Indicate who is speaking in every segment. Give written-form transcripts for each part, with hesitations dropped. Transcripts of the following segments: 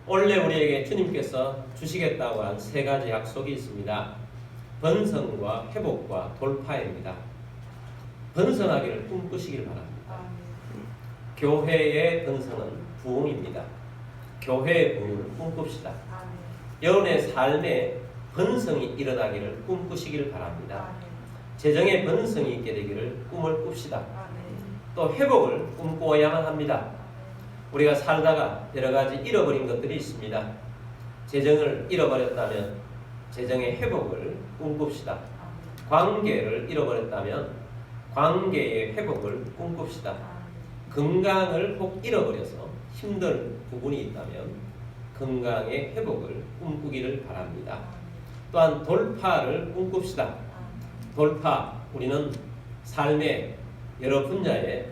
Speaker 1: 원래 우리에게 주님께서 주시겠다고 한 세 가지 약속이 있습니다. 번성과 회복과 돌파입니다. 번성하기를 꿈꾸시길 바랍니다. 교회의 번성은 부흥입니다. 교회의 부흥을 꿈꿉시다. 여러분의 삶에 번성이 일어나기를 꿈꾸시길 바랍니다. 재정의 번성이 있게 되기를 꿈을 꿉시다. 또 회복을 꿈꾸어야만 합니다. 우리가 살다가 여러 가지 잃어버린 것들이 있습니다. 재정을 잃어버렸다면 재정의 회복을 꿈꿉시다. 관계를 잃어버렸다면 관계의 회복을 꿈꿉시다. 건강을 혹 잃어버려서 힘든 부분이 있다면 건강의 회복을 꿈꾸기를 바랍니다. 또한 돌파를 꿈꿉시다. 돌파, 우리는 삶의 여러 분야에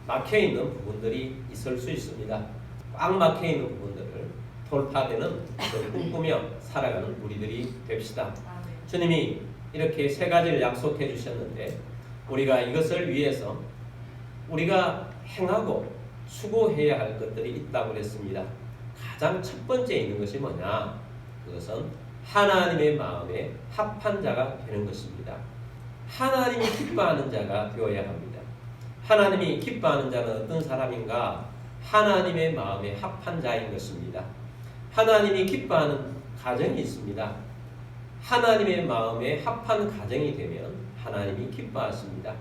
Speaker 1: 막혀있는 부분들이 있을 수 있습니다. 꽉 막혀있는 부분들을 돌파되는 것을 꿈꾸며 살아가는 우리들이 됩시다. 주님이 이렇게 세 가지를 약속해 주셨는데 우리가 이것을 위해서 우리가 행하고 수고해야 할 것들이 있다고 그랬습니다. 가장 첫 번째 있는 것이 뭐냐? 그것은 하나님의 마음에 합한 자가 되는 것입니다. 하나님이 기뻐하는 자가 되어야 합니다. 하나님이 기뻐하는 자는 어떤 사람인가? 하나님의 마음에 합한 자인 것입니다. 하나님이 기뻐하는 가정이 있습니다. 하나님의 마음에 합한 가정이 되면 하나님이 기뻐하십니다.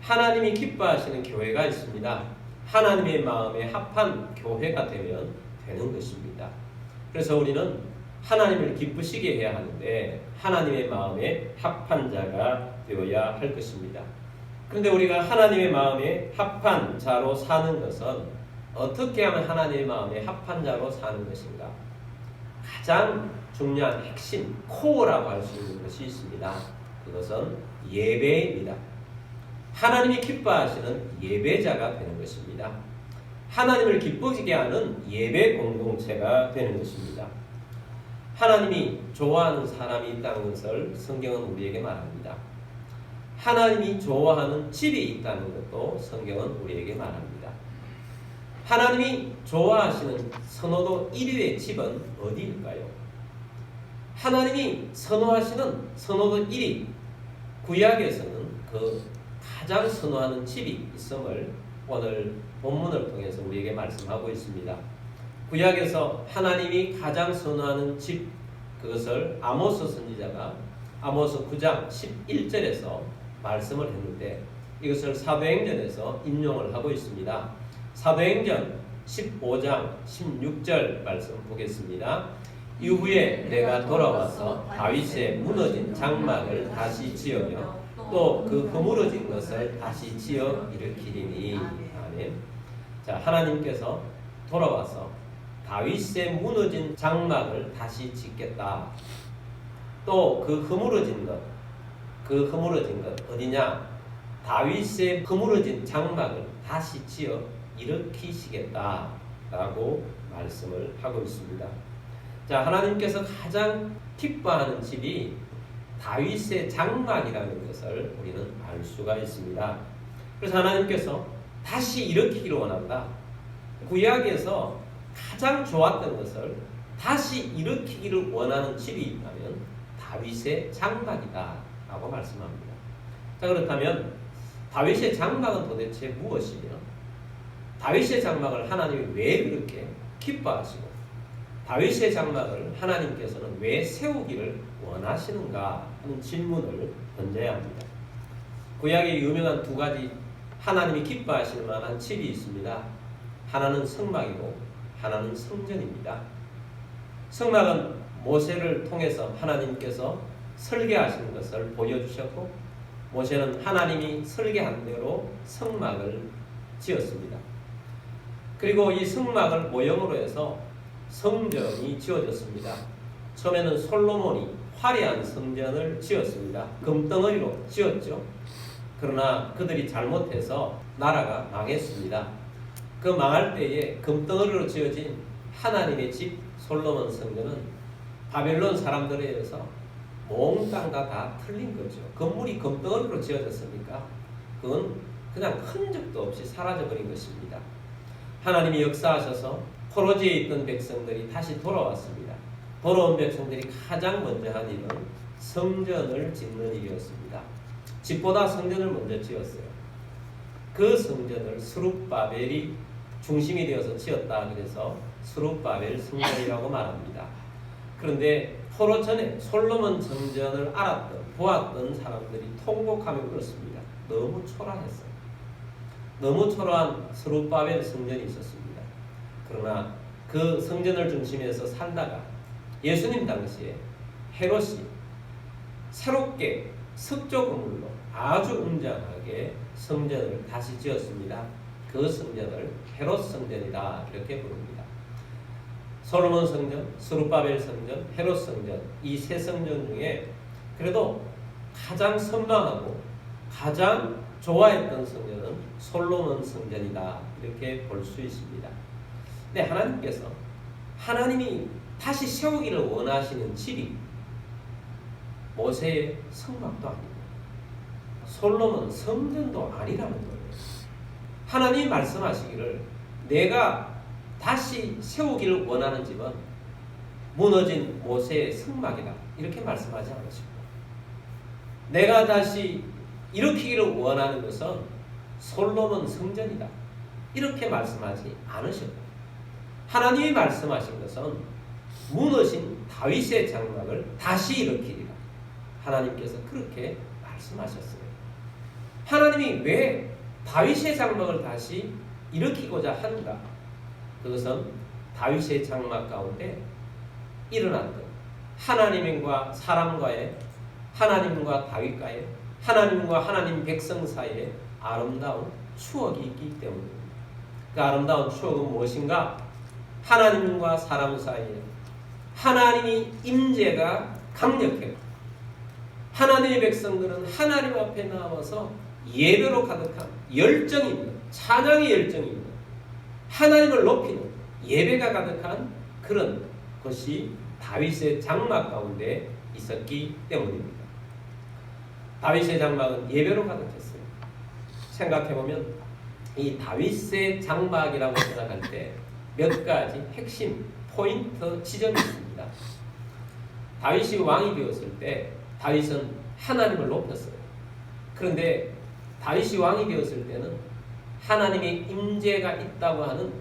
Speaker 1: 하나님이 기뻐하시는 교회가 있습니다. 하나님의 마음에 합한 교회가 되면 되는 것입니다. 그래서 우리는 하나님을 기쁘시게 해야 하는데 하나님의 마음에 합한 자가 되어야 할 것입니다. 그런데 우리가 하나님의 마음에 합한 자로 사는 것은 어떻게 하면 하나님의 마음에 합한 자로 사는 것인가? 가장 중요한 핵심, 코어라고 할 수 있는 것이 있습니다. 그것은 예배입니다. 하나님이 기뻐하시는 예배자가 되는 것입니다. 하나님을 기쁘시게 하는 예배 공동체가 되는 것입니다. 하나님이 좋아하는 사람이 있다는 것을 성경은 우리에게 말합니다. 하나님이 좋아하는 집이 있다는 것도 성경은 우리에게 말합니다. 하나님이 좋아하시는 선호도 1위의 집은 어디일까요? 하나님이 선호하시는 선호도 1위, 구약에서는 그 가장 선호하는 집이 있음을 오늘 본문을 통해서 우리에게 말씀하고 있습니다. 구약에서 하나님이 가장 선호하는 집, 그것을 아모스 선지자가 아모스 9장 11절에서 말씀을 했는데 이것을 사도행전에서 인용을 하고 있습니다. 사도행전 15장 16절 말씀 보겠습니다. 이후에 내가 돌아와서 다윗의 무너진 장막을 다시 지으며 또 그 허물어진 것을 다시 지어 일으키리니. 아멘. 자, 하나님께서 돌아와서 다윗의 무너진 장막을 다시 짓겠다. 또 그 허물어진 것 어디냐? 다윗의 허물어진 장막을 다시 지어 일으키시겠다라고 말씀을 하고 있습니다. 자, 하나님께서 가장 기뻐하는 집이 다윗의 장막이라는 것을 우리는 알 수가 있습니다. 그래서 하나님께서 다시 일으키기를 원한다. 구약에서 가장 좋았던 것을 다시 일으키기를 원하는 집이 있다면 다윗의 장막이다 라고 말씀합니다. 자, 그렇다면 다윗의 장막은 도대체 무엇이며 다윗의 장막을 하나님이 왜 그렇게 기뻐하시고 다윗의 장막을 하나님께서는 왜 세우기를 원하시는가 하는 질문을 던져야 합니다. 구약에 유명한 두 가지 하나님이 기뻐하실 만한 집이 있습니다. 하나는 성막이고 하나는 성전입니다. 성막은 모세를 통해서 하나님께서 설계하시는 것을 보여주셨고 모세는 하나님이 설계한 대로 성막을 지었습니다. 그리고 이 성막을 모형으로 해서 성전이 지어졌습니다. 처음에는 솔로몬이 화려한 성전을 지었습니다. 금덩어리로 지었죠. 그러나 그들이 잘못해서 나라가 망했습니다. 그 망할 때에 금덩어리로 지어진 하나님의 집 솔로몬 성전은 바벨론 사람들에 의해서 몽땅 다 틀린 거죠. 건물이 금덩어리로 지어졌으니까 그건 그냥 흔적도 없이 사라져버린 것입니다. 하나님이 역사하셔서 포로지에 있던 백성들이 다시 돌아왔습니다. 돌아온 백성들이 가장 먼저 한 일은 성전을 짓는 일이었습니다. 집보다 성전을 먼저 지었어요. 그 성전을 스룹바벨이 중심이 되어서 지었다 그래서 스룹바벨 성전이라고 말합니다. 그런데 포로 전에 솔로몬 성전을 보았던 사람들이 통곡하며 울었습니다. 너무 초라했어요. 너무 초라한 스룹바벨 성전이 있었습니다. 그러나 그 성전을 중심에서 살다가 예수님 당시에 헤롯이 새롭게 석조 건물로 아주 웅장하게 성전을 다시 지었습니다. 그 성전을 헤롯 성전이다 이렇게 부릅니다. 솔로몬 성전, 스룹바벨 성전, 헤롯 성전 이 세 성전 중에 그래도 가장 선망하고 가장 좋아했던 성전은 솔로몬 성전이다 이렇게 볼 수 있습니다. 근데 하나님께서 하나님이 다시 세우기를 원하시는 집이 모세의 성막도 아니고 솔로몬 성전도 아니라는 거예요. 하나님이 말씀하시기를 내가 다시 세우기를 원하는 집은 무너진 모세의 성막이다 이렇게 말씀하지 않으시고 내가 다시 일으키기를 원하는 것은 솔로몬 성전이다 이렇게 말씀하지 않으셨고 하나님이 말씀하신 것은 무너진 다윗의 장막을 다시 일으키리라 하나님께서 그렇게 말씀하셨어요. 하나님이 왜 다윗의 장막을 다시 일으키고자 하는가? 그것은 다윗의 장막 가운데 일어났던 하나님과 사람과의 하나님과 다윗과의 하나님과 하나님 백성 사이에 아름다운 추억이 있기 때문입니다. 그 아름다운 추억은 무엇인가? 하나님과 사람 사이에 하나님이 임재가 강력해요. 하나님의 백성들은 하나님 앞에 나와서 예배로 가득한 열정이 있는 찬양의 열정이 있는 하나님을 높이는 예배가 가득한 그런 것이 다윗의 장막 가운데 있었기 때문입니다. 다윗의 장막은 예배로 가득했어요. 생각해보면 이 다윗의 장막이라고 생각할 때 몇 가지 핵심 포인트 지점이 있습니다. 다윗이 왕이 되었을 때 다윗은 하나님을 높였어요. 그런데 다윗이 왕이 되었을 때는 하나님의 임재가 있다고 하는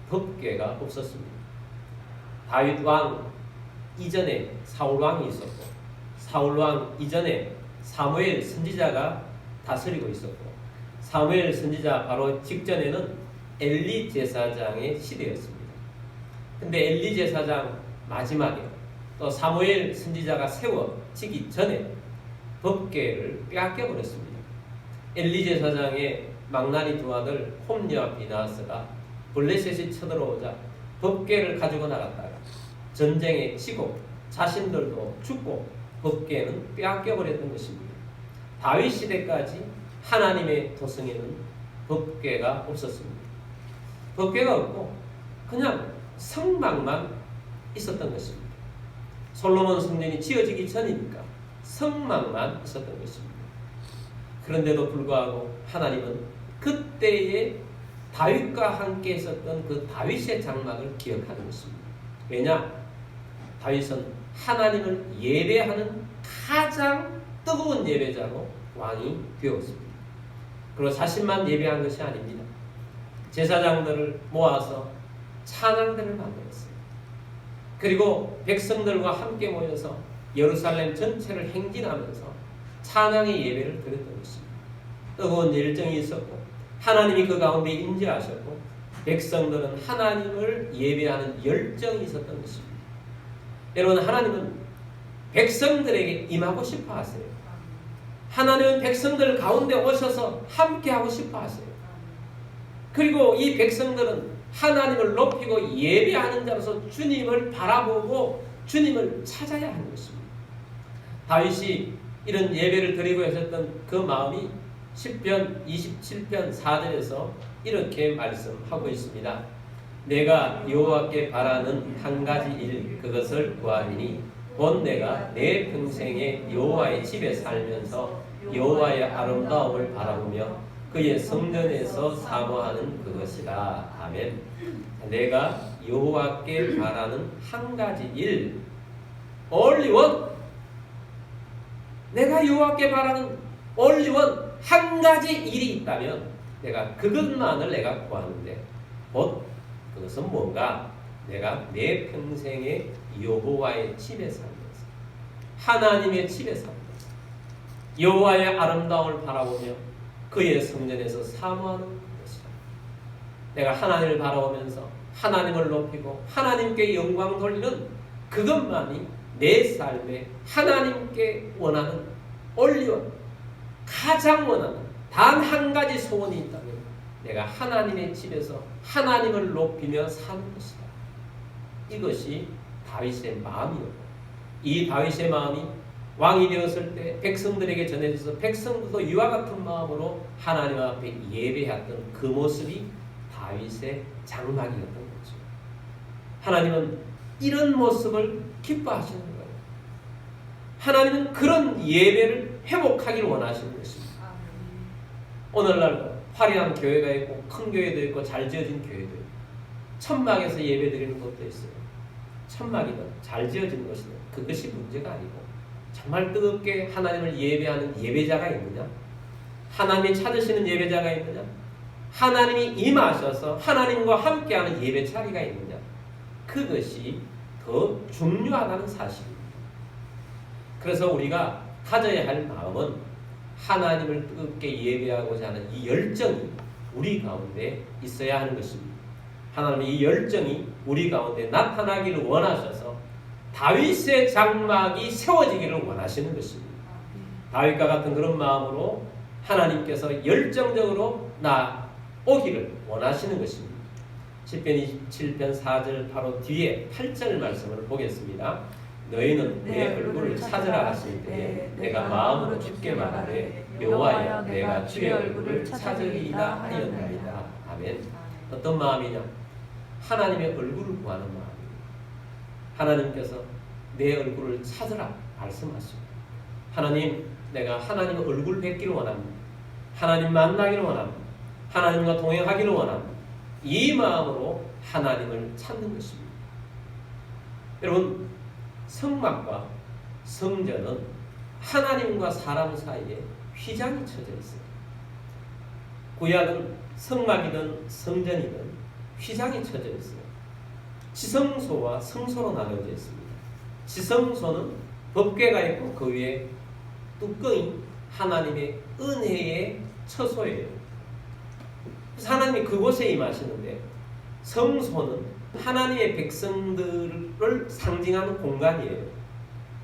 Speaker 1: 법궤가 없었습니다. 다윗 왕 이전에 사울 왕이 있었고 사울 왕 이전에 사무엘 선지자가 다스리고 있었고 사무엘 선지자 바로 직전에는 엘리 제사장의 시대였습니다. 근데 엘리 제사장 마지막에 또 사무엘 선지자가 세워지기 전에 법궤를 빼앗겨 버렸습니다. 엘리 제사장의 망나니 두 아들 홈리와 비나스가 블레셋이 쳐들어오자 법궤를 가지고 나갔다가 전쟁에 지고 자신들도 죽고 법궤는 빼앗겨 버렸던 것입니다. 다윗 시대까지 하나님의 도성에는 법궤가 없었습니다. 법궤가 없고 그냥 성막만 있었던 것입니다. 솔로몬 성전이 지어지기 전이니까 성막만 있었던 것입니다. 그런데도 불구하고 하나님은 그때의 다윗과 함께 있었던 그 다윗의 장막을 기억하는 것입니다. 왜냐? 다윗은 하나님을 예배하는 가장 뜨거운 예배자로 왕이 되었습니다. 그리고 자신만 예배한 것이 아닙니다. 제사장들을 모아서 찬양들을 만들었어요. 그리고 백성들과 함께 모여서 예루살렘 전체를 행진하면서 찬양의 예배를 드렸던 것입니다. 뜨거운 열정이 있었고 하나님이 그 가운데 임재하셨고 백성들은 하나님을 예배하는 열정이 있었던 것입니다. 여러분, 하나님은 백성들에게 임하고 싶어 하세요. 하나님은 백성들 가운데 오셔서 함께하고 싶어 하세요. 그리고 이 백성들은 하나님을 높이고 예배하는 자로서 주님을 바라보고 주님을 찾아야 하는 것입니다. 다윗이 이런 예배를 드리고 하셨던 그 마음이 시편 27편 4절에서 이렇게 말씀하고 있습니다. 내가 여호와께 바라는 한 가지 일 그것을 구하리니 곧 내가 내 평생에 여호와의 집에 살면서 여호와의 아름다움을 바라보며 그의 성전에서 사모하는 그것이라. 아멘. 내가 여호와께 바라는 한 가지 일, only one. 내가 여호와께 바라는 only one, 한 가지 일이 있다면 내가 그것만을 내가 구하는데, 곧 그것은 뭔가? 내가 내 평생에 여호와의 집에 사는 것이다. 하나님의 집에 사는 것이다. 여호와의 아름다움을 바라보며 그의 성전에서 사모하는 것이다. 내가 하나님을 바라보면서 하나님을 높이고 하나님께 영광 돌리는 그것만이 내 삶에 하나님께 원하는 올리원, 가장 원하는 단 한 가지 소원이 있다면 내가 하나님의 집에서 하나님을 높이며 사는 것이다. 이것이 다윗의 마음이었고, 이 다윗의 마음이 왕이 되었을 때 백성들에게 전해져서 백성들도 이와 같은 마음으로 하나님 앞에 예배했던 그 모습이 다윗의 장막이었던 거죠. 하나님은 이런 모습을 기뻐하시는 거예요. 하나님은 그런 예배를 회복하기를 원하시는 것입니다. 오늘날 화려한 교회가 있고 큰 교회도 있고 잘 지어진 교회도 있고 천막에서 예배 드리는 것도 있어요. 천막이든 잘 지어진 것이든 그것이 문제가 아니고, 정말 뜨겁게 하나님을 예배하는 예배자가 있느냐, 하나님이 찾으시는 예배자가 있느냐, 하나님이 임하셔서 하나님과 함께하는 예배 자리가 있느냐, 그것이 더 중요하다는 사실입니다. 그래서 우리가 가져야 할 마음은 하나님을 뜨겁게 예배하고자 하는 이 열정이 우리 가운데 있어야 하는 것입니다. 하나님의 이 열정이 우리 가운데 나타나기를 원하셔서 다윗의 장막이 세워지기를 원하시는 것입니다. 다윗과 같은 그런 마음으로 하나님께서 열정적으로 나오기를 원하시는 것입니다. 시편 27편 4절 바로 뒤에 8절 말씀을 보겠습니다. 너희는 내 얼굴을 찾으라 하실 때에 내가 마음으로 주께 말하되 여호와여 내가 주의 얼굴을 찾으리이다 하였나이다. 아멘. 어떤 마음이냐? 하나님의 얼굴을 구하는 마음입니다. 하나님께서 내 얼굴을 찾으라 말씀하십니다. 하나님, 내가 하나님의 얼굴 뵙기를 원합니다. 하나님 만나기를 원합니다. 하나님과 동행하기를 원합니다. 이 마음으로 하나님을 찾는 것입니다. 여러분, 성막과 성전은 하나님과 사람 사이에 휘장이 쳐져 있어요. 구약은 성막이든 성전이든 휘장이 쳐져 있어요. 지성소와 성소로 나눠져 있습니다. 지성소는 법궤가 있고 그 위에 뚜껑이 하나님의 은혜의 처소예요. 그래서 하나님이 그곳에 임하시는데, 성소는 하나님의 백성들을 상징하는 공간이에요.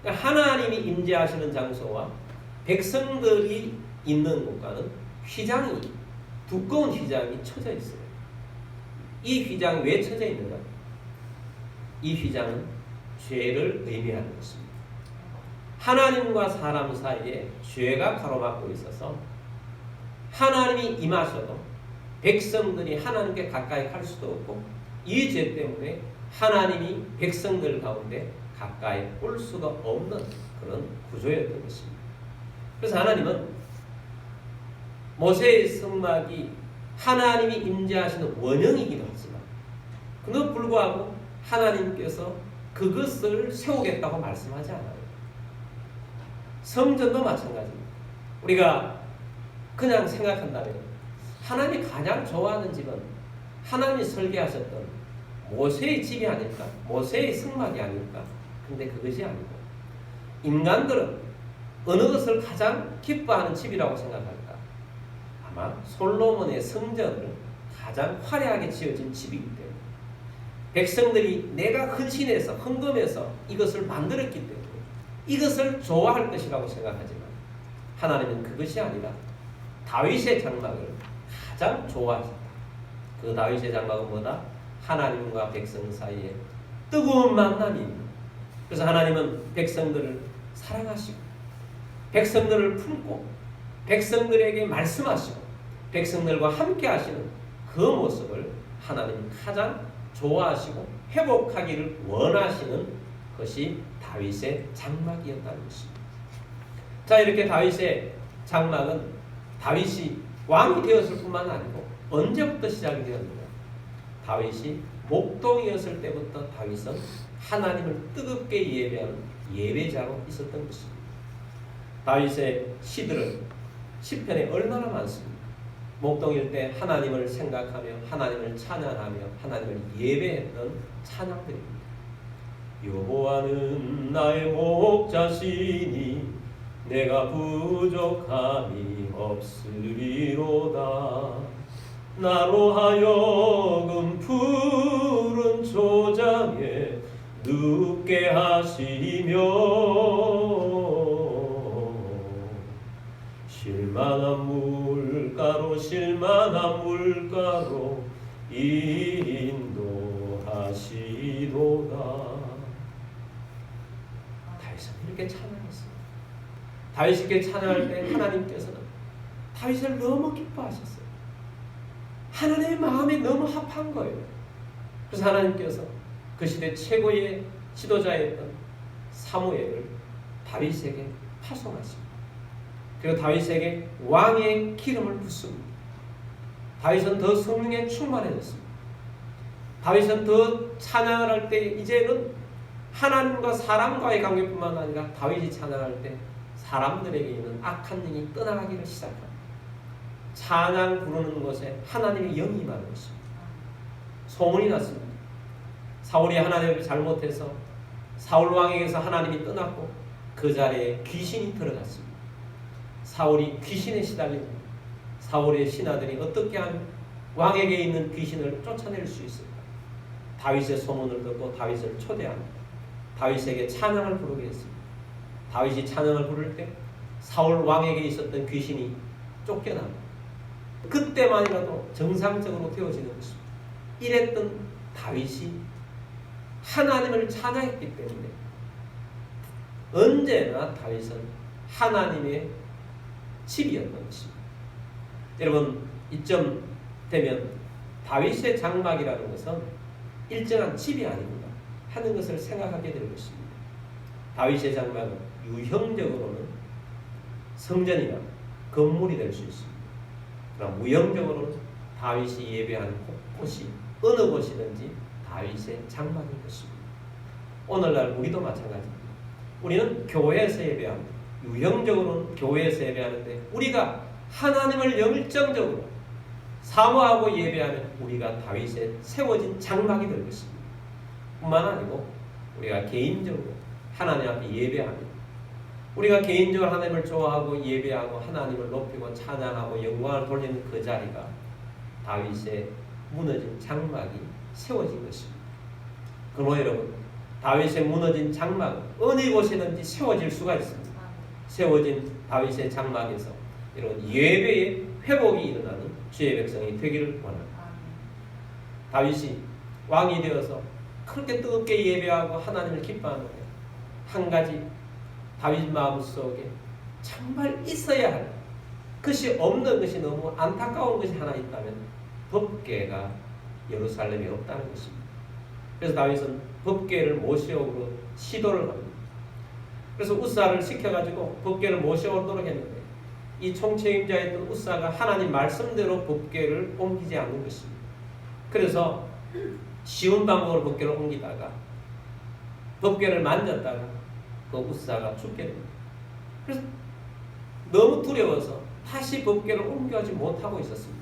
Speaker 1: 그러니까 하나님이 임재하시는 장소와 백성들이 있는 곳과는 휘장이, 두꺼운 휘장이 쳐져 있어요. 이 휘장이 왜 쳐져 있는가? 이 휘장은 죄를 의미하는 것입니다. 하나님과 사람 사이에 죄가 가로막고 있어서 하나님이 임하셔도 백성들이 하나님께 가까이 갈 수도 없고, 이 죄 때문에 하나님이 백성들 가운데 가까이 올 수가 없는 그런 구조였던 것입니다. 그래서 하나님은 모세의 성막이 하나님이 임재하시는 원형이기도 하지만 그도 불구하고 하나님께서 그것을 세우겠다고 말씀하지 않아요. 성전도 마찬가지입니다. 우리가 그냥 생각한다면 하나님이 가장 좋아하는 집은 하나님이 설계하셨던 모세의 집이 아닐까? 모세의 성막이 아닐까? 근데 그것이 아니고, 인간들은 어느 것을 가장 기뻐하는 집이라고 생각할까? 아마 솔로몬의 성전을 가장 화려하게 지어진 집이기 때문에 백성들이 내가 헌신해서 헌금해서 이것을 만들었기 때문에 이것을 좋아할 것이라고 생각하지만, 하나님은 그것이 아니라 다윗의 장막을 가장 좋아하셨다. 그 다윗의 장막은 뭐다? 하나님과 백성 사이에 뜨거운 만남입니다. 그래서 하나님은 백성들을 사랑하시고 백성들을 품고 백성들에게 말씀하시고 백성들과 함께 하시는 그 모습을 하나님은 가장 좋아하시고 회복하기를 원하시는 것이 다윗의 장막이었다는 것입니다. 자, 이렇게 다윗의 장막은 다윗이 왕이 되었을 뿐만 아니고 언제부터 시작이 되었느냐. 다윗이 목동이었을 때부터 다윗은 하나님을 뜨겁게 예배하는 예배자로 있었던 것입니다. 다윗의 시들은 시편에 얼마나 많습니다. 목동일 때 하나님을 생각하며 하나님을 찬양하며 하나님을 예배했던 찬양들입니다. 여호와는 나의 목자시니 내가 부족함이 없으리로다. 나로 하여금 푸른 초장에 눕게 하시며 실만한 물가로 인도하시도다. 다윗은 이렇게 찬양했습니다. 다윗이 이렇게 찬양할 때 하나님께서는 다윗을 너무 기뻐하셨어요. 하나님의 마음에 너무 합한 거예요. 그래서 하나님께서 그 시대 최고의 지도자였던 사무엘을 다윗에게 파송하십니다. 그리고 다윗에게 왕의 기름을 붓습니다. 다윗은 더 성령에 충만해졌습니다. 다윗은 더 찬양을 할 때 이제는 하나님과 사람과의 관계뿐만 아니라 다윗이 찬양할 때 사람들에게 있는 악한 영이 떠나가기를 시작합니다. 찬양 부르는 것에 하나님의 영이 임하는 것입니다. 소문이 났습니다. 사울이 하나님을 잘못해서 사울 왕에게서 하나님이 떠났고 그 자리에 귀신이 들어갔습니다. 사울이 귀신에 시달립니다. 사울의 신하들이 어떻게 하면 왕에게 있는 귀신을 쫓아낼 수 있을까? 다윗의 소문을 듣고 다윗을 초대합니다. 다윗에게 찬양을 부르게 했습니다. 다윗이 찬양을 부를 때 사울 왕에게 있었던 귀신이 쫓겨납니다. 그때만이라도 정상적으로 되어지는 것입니다. 이랬던 다윗이 하나님을 찬양했기 때문에 언제나 다윗은 하나님의 집이었던 것입니다. 여러분, 이쯤 되면 다윗의 장막이라는 것은 일정한 집이 아닙니다 하는 것을 생각하게 될 것입니다. 다윗의 장막은 유형적으로는 성전이나 건물이 될 수 있습니다. 그러나 무형적으로는 다윗이 예배하는 곳이 어느 곳이든지 다윗의 장막인 것입니다. 오늘날 우리도 마찬가지입니다. 우리는 교회에서 예배합니다. 유형적으로는 교회에서 예배하는데 우리가 하나님을 열정적으로 사모하고 예배하면 우리가 다윗의 세워진 장막이 될 것입니다. 뿐만 아니고 우리가 개인적으로 하나님 앞에 예배합니다. 우리가 개인적으로 하나님을 좋아하고 예배하고 하나님을 높이고 찬양하고 영광을 돌리는 그 자리가 다윗의 무너진 장막이 세워진 것입니다. 그러나 여러분, 다윗의 무너진 장막은 어느 곳이든지 세워질 수가 있습니다. 세워진 다윗의 장막에서 이런 예배의 회복이 일어나는 주의 백성이 되기를 원합니다. 다윗이 왕이 되어서 그렇게 뜨겁게 예배하고 하나님을 기뻐하는데 한 가지 다윗 마음속에 정말 있어야 할 것이 없는 것이 너무 안타까운 것이 하나 있다면 법궤가 예루살렘에 없다는 것입니다. 그래서 다윗은 법궤를 모셔오기로 시도를 합니다. 그래서 우사를 시켜가지고 법궤를 모셔오도록 했는데 이 총책임자였던 우사가 하나님 말씀대로 법궤를 옮기지 않는 것입니다. 그래서 쉬운 방법으로 법궤를 옮기다가 법궤를 만졌다가 그 우사가 죽게 됩니다. 그래서 너무 두려워서 다시 법궤를 옮겨지 못하고 있었습니다.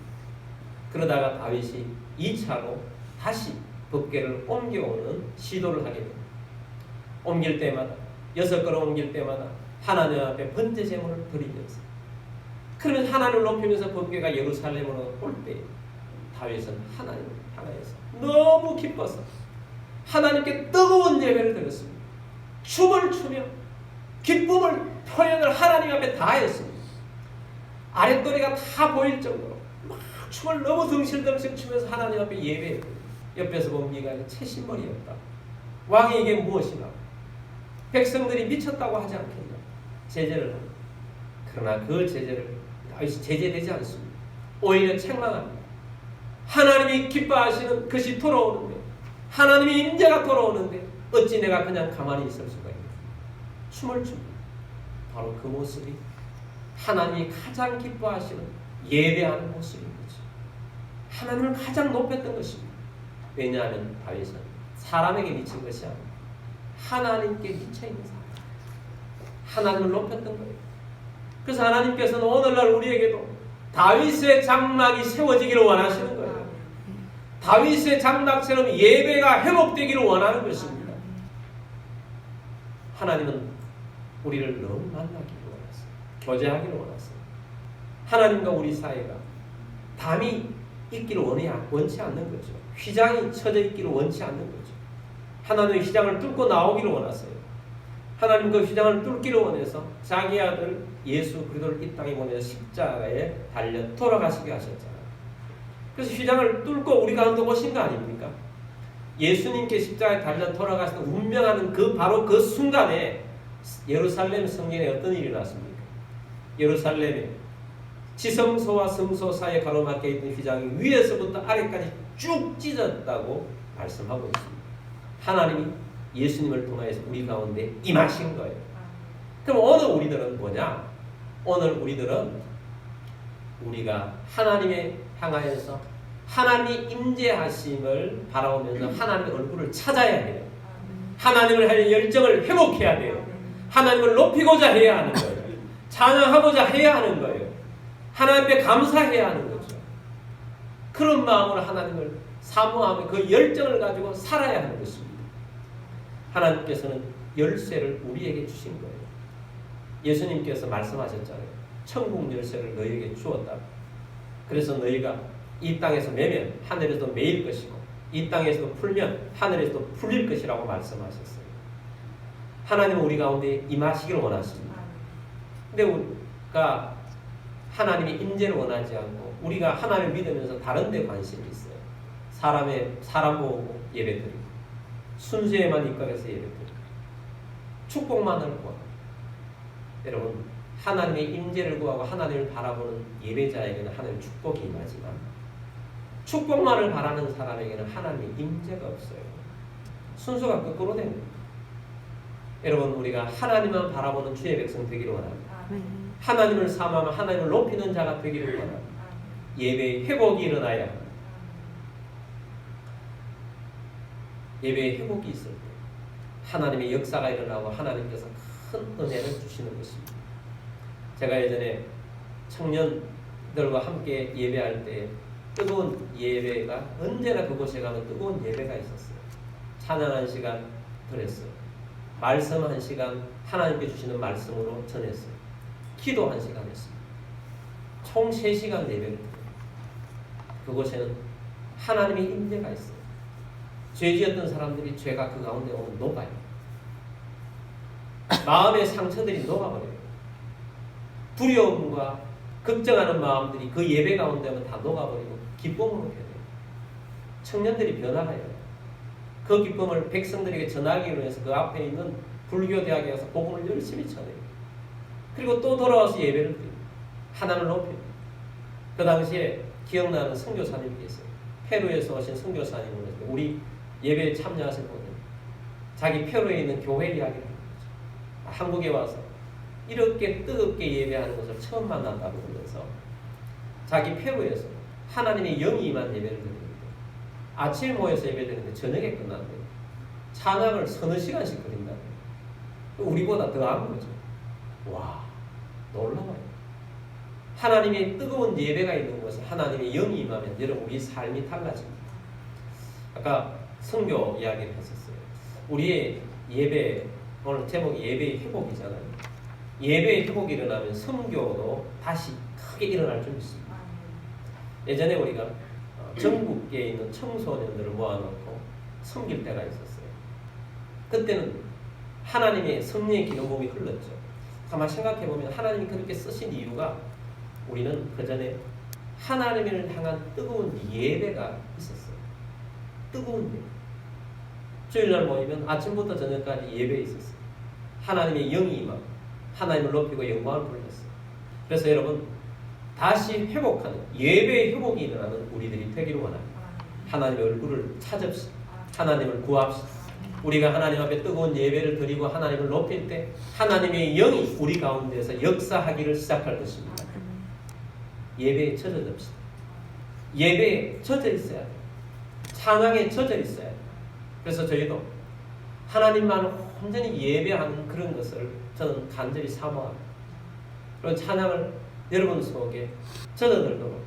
Speaker 1: 그러다가 다윗이 2차로 다시 법궤를 옮겨오는 시도를 하게 됩니다. 옮길 때마다 6걸음 옮길 때마다 하나님 앞에 번제 제물을 드리면서 그러면 하나님을 높이면서 법궤가 예루살렘으로 올 때 다윗은 하나님을 향하여서 너무 기뻐서 하나님께 뜨거운 예배를 드렸습니다. 춤을 추며 기쁨을 표현을 하나님 앞에 다 했습니다. 아랫도리가 다 보일 정도로 막 춤을 너무 덩실덩실 추면서 하나님 앞에 예배했고 옆에서 본 미가는 채신머리였다. 왕이 이게 무엇이나 백성들이 미쳤다고 하지 않겠나 제재를 합니다. 그러나 그 제재를 다윗이 제재되지 않습니다. 오히려 책망합니다. 하나님이 기뻐하시는 것이 돌아오는데 하나님의 임재가 돌아오는데 어찌 내가 그냥 가만히 있을 수가 있나. 춤을 춥니다. 바로 그 모습이 하나님이 가장 기뻐하시는 예배하는 모습인 거죠. 하나님을 가장 높였던 것입니다. 왜냐하면 다윗은 사람에게 미친 것이 아니라 하나님께 미쳐있는 사람, 하나님을 높였던 거예요. 그래서 하나님께서는 오늘날 우리에게도 다윗의 장막이 세워지기를 원하시는 거예요. 다윗의 장막처럼 예배가 회복되기를 원하는 것입니다. 하나님은 우리를 너무 만나기를 원하세요. 교제하기를 원하세요. 하나님과 우리 사이가 담이 있기를 원치 않는 거죠. 휘장이 쳐져 있기를 원치 않는 거죠. 하나님의 휘장을 뚫고 나오기를 원하세요. 하나님 그 휘장을 뚫기를 원해서 자기 아들 예수 그리스도를 이 땅에 보내서 십자가에 달려 돌아가시게 하셨잖아요. 그래서 휘장을 뚫고 우리 가운데 오신 거 아닙니까? 예수님께 십자가에 달려 돌아가시는 운명하는 바로 그 순간에 예루살렘 성전에 어떤 일이 났습니까? 예루살렘에 지성소와 성소 사이에 가로막혀 있던 휘장이 위에서부터 아래까지 쭉 찢었다고 말씀하고 있습니다. 하나님이 예수님을 통해서 우리 가운데 임하신 거예요. 그럼 오늘 우리들은 뭐냐? 오늘 우리들은 우리가 하나님에 향하여서 하나님이 임재하심을 바라보면서 하나님의 얼굴을 찾아야 해요. 하나님을 향해 열정을 회복해야 돼요. 하나님을 높이고자 해야 하는 거예요. 찬양하고자 해야 하는 거예요. 하나님께 감사해야 하는 거죠. 그런 마음으로 하나님을 사모하며 그 열정을 가지고 살아야 하는 것입니다. 하나님께서는 열쇠를 우리에게 주신 거예요. 예수님께서 말씀하셨잖아요. 천국 열쇠를 너희에게 주었다. 그래서 너희가 이 땅에서 매면 하늘에서도 매일 것이고 이 땅에서도 풀면 하늘에서도 풀릴 것이라고 말씀하셨어요. 하나님은 우리 가운데 임하시기를 원하십니다. 근데 우리가 하나님의 임재를 원하지 않고 우리가 하나님을 믿으면서 다른 데 관심이 있어요. 사람 보고 예배드리고 순수에만 입각해서 예배드리고 축복만을 구하고 여러분 하나님의 임재를 구하고 하나님을 바라보는 예배자에게는 하나님의 축복이 임하지만 축복만을 바라는 사람에게는 하나님의 임재가 없어요. 순수가 거꾸로 됩니다. 여러분 우리가 하나님만 바라보는 주의 백성 되기를 원합니다. 하나님을 사모하며 하나님을 높이는 자가 되기를 원합니다. 예배의 회복이 일어나야 합니다. 예배의 회복이 있을 때 하나님의 역사가 일어나고 하나님께서 큰 은혜를 주시는 것입니다. 제가 예전에 청년들과 함께 예배할 때 뜨거운 예배가 언제나 그곳에 가면 뜨거운 예배가 있었어요. 찬양 한 시간 드렸어요. 말씀 한 시간 하나님께 주시는 말씀으로 전했어요. 기도 한 시간 했습니다. 총 3시간 예배를 드려요. 그곳에는 하나님의 임재가 있어요. 죄 지었던 사람들이 죄가 그 가운데 오면 녹아요. 마음의 상처들이 녹아버려요. 두려움과 걱정하는 마음들이 그 예배 가운데 오면 다 녹아버리고 기쁨으로 변해요. 청년들이 변화해요. 그 기쁨을 백성들에게 전하기 위해서 그 앞에 있는 불교 대학에 가서 복음을 열심히 전해요. 그리고 또 돌아와서 예배를 드립니다. 하나님을 높여요. 그 당시에 기억나는 선교사님이 계세요. 페루에서 오신 선교사님을 우리 예배에 참여하신 분은 자기 페루에 있는 교회 이야기를 하는 거죠. 한국에 와서 이렇게 뜨겁게 예배하는 것을 처음 만난다고 그러면서 자기 페루에서 하나님의 영이 임한 예배를 드립니다. 아침에 모여서 예배드리는데 저녁에 끝난대요. 찬양을 서너 시간씩 드린다고요. 우리보다 더 한 거죠. 와, 놀라워요. 하나님의 뜨거운 예배가 있는 곳에 하나님의 영이 임하면 여러분 우리 삶이 달라집니다. 아까 선교 이야기를 했었어요. 우리의 예배, 오늘 제목이 예배의 회복이잖아요. 예배의 회복이 일어나면 선교도 다시 크게 일어날 줄 믿습니다. 예전에 우리가 전국에 있는 청소년들을 모아놓고 섬길 때가 있었어요. 그때는 하나님의 성령의 기름부음이 흘렀죠. 가만 생각해보면 하나님이 그렇게 쓰신 이유가 우리는 그 전에 하나님을 향한 뜨거운 예배가 있었어요. 뜨거운 예배. 주일날 모이면 아침부터 저녁까지 예배에 있었어요. 하나님의 영이 임하고 하나님을 높이고 영광을 돌렸어요. 그래서 여러분 다시 회복하는 예배의 회복이 일어나는 우리들이 되기를 원합니다. 하나님의 얼굴을 찾읍시다. 하나님을 구합시다. 우리가 하나님 앞에 뜨거운 예배를 드리고 하나님을 높일 때 하나님의 영이 우리 가운데서 역사하기를 시작할 것입니다. 예배에 젖어듭시다. 예배에 젖어 있어야 돼요. 찬양에 젖어 있어야 돼요. 그래서 저희도 하나님만을 온전히 예배하는 그런 것을 저는 간절히 사모합니다. 그런 찬양을 여러분 속에 젖어들도록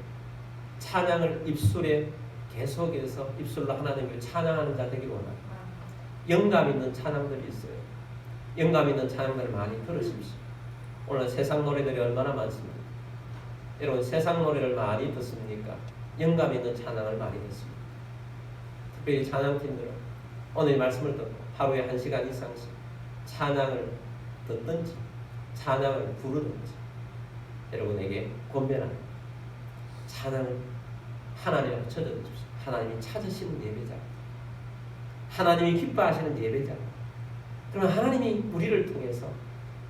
Speaker 1: 찬양을 입술에 계속해서 입술로 하나님을 찬양하는 자 되기 원합니다. 영감 있는 찬양들이 있어요. 영감 있는 찬양들을 많이 들으십시오. 오늘 세상 노래들이 얼마나 많습니까? 여러분 세상 노래를 많이 듣습니까? 영감 있는 찬양을 많이 듣습니다. 특별히 찬양팀들은 오늘 말씀을 듣고 하루에 1시간 이상씩 찬양을 듣든지 찬양을 부르든지 여러분에게 권면합니다. 찬양을 하나님 앞에 젖어드십시오. 하나님이 찾으시는 예배자, 하나님이 기뻐하시는 예배자. 그러면 하나님이 우리를 통해서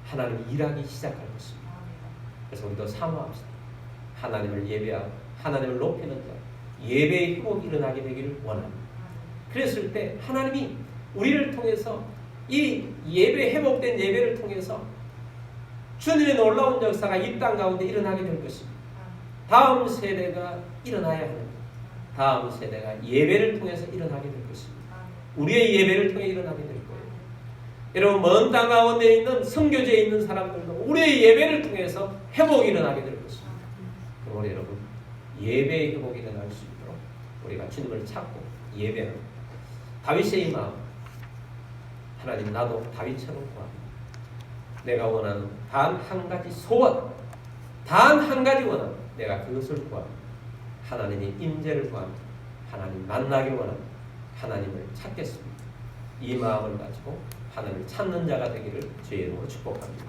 Speaker 1: 하나님이 일하기 시작할 것입니다. 그래서 우리도 사모합시다. 하나님을 예배하고 하나님을 높이는 자, 예배의 회복이 일어나게 되기를 원합니다. 그랬을 때 하나님이 우리를 통해서 이 예배, 회복된 예배를 통해서 주님의 놀라운 역사가 이 땅 가운데 일어나게 될 것입니다. 다음 세대가 일어나야 합니다. 다음 세대가 예배를 통해서 일어나게 될 것입니다. 우리의 예배를 통해 일어나게 될 거예요. 여러분 먼 땅 가운데 있는 선교지에 있는 사람들도 우리의 예배를 통해서 회복이 일어나게 될 것입니다. 그럼 우리 여러분 예배의 회복이 일어날 수 있도록 우리가 주님을 찾고 예배하는 다윗의 이 마음, 하나님 나도 다윗처럼 구합니다. 내가 원하는 단 한 가지 소원, 단 한 가지 원합니다. 내가 그것을 구합니다. 하나님의 임재를 구합니다. 하나님 만나길 원합니다. 하나님을 찾겠습니다. 이 마음을 가지고 하나님을 찾는 자가 되기를 주의 이름으로 축복합니다.